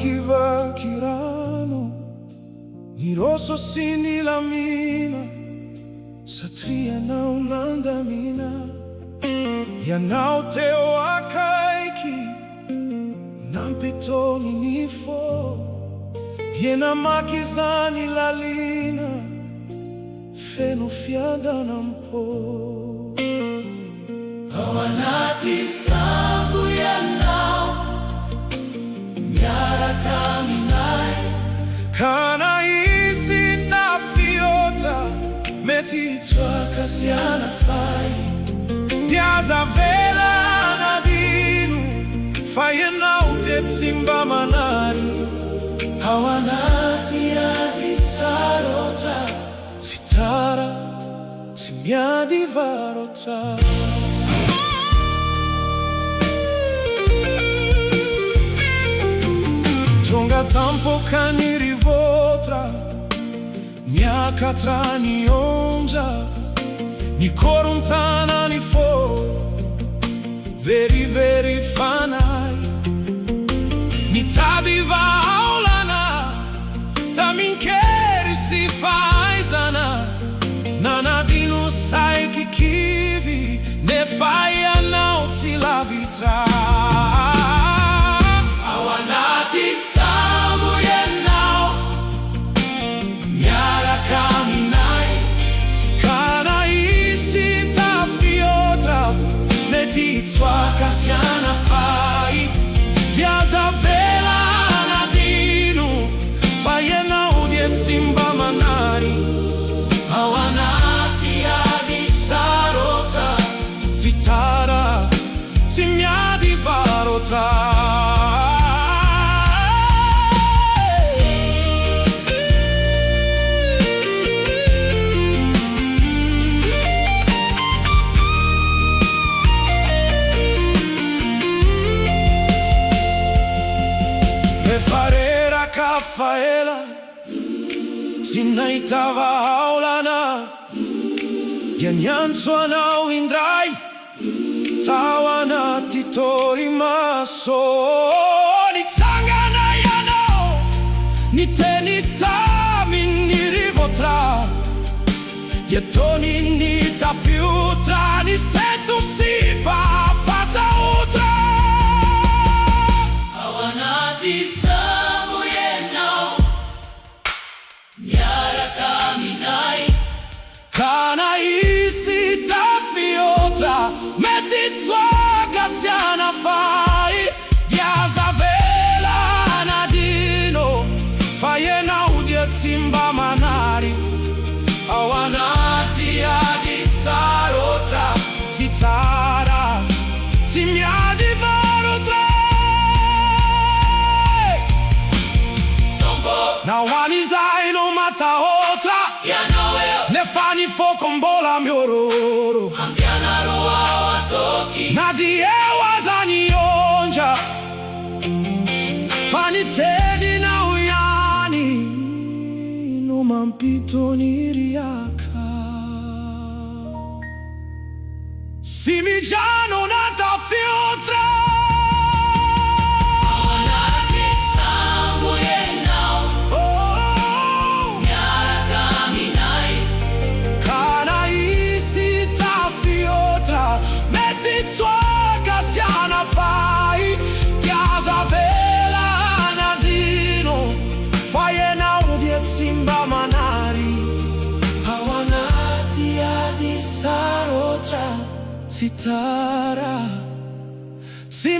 namakivaky rano, Niroso sy nilamina, satria Ianao nandamina. Ianao teo akaiky, nampitony ny fo, dia namaky izany lalina, feno fiadanam-po. Ao anaty sambo Ianao, miaraka aminay, Kana hisy tafiotra, mety hitsoaka sy hanafay. Diaza avela nadino, fa Ianao dia tsy mba manary. ao anaty miadi-varotra, Tsy tara, tsy miadi-varotra. Tonga tampoka nirivotra, miakatra ny onja, ny korontana ny fo, very fanay. Mitady-vaolana, tamin-kery sy fahaizana, nanadino saiky kivy, nefa Ianao tsy lavitra. ao anaty sambo Ianao, miaraka aminay, Kana hisy tafiotra, mety hitsoaka sy hanafay. Diaza avela nadino, fa Ianao dia tsy mba manary. ao anaty miadi-varotra, Tsy tara, tsy miadi-varotra. Rehefa reraka faela, tsy nahita vahaolana, dia niantso anao indray, tao anaty torimaso. Nitsangana Ianao, niteny tamin-kery, dia tony ny tafiotra, ny sento sy fataotra. ao anaty sambo Ianao, miaraka aminay, Kana hisy tafiotra, mety hitsoaka sy hanafay. Diaza avela nadino, fa Ianao dia tsy mba manary. ao anaty miadi-varotra, Tsy tara, tsy miadi-varotra. Na hoany izahay no matahotra, Ianao eo nefa ny foko mbola miororo. ampianaro ao atoky, Na dia eo aza ny onja, fa ny teninao ihany no mampitony riaka. Sy mijano na tafiotra, ao anaty sambo Ianao, oh, miaraka aminay, kana hisy tafiotra, mety hitsoaka sy hanafay. Diaza avela nadino, fa Ianao dia tsy mba manary. ao anaty miadi-varotra, Tsy tara, tsy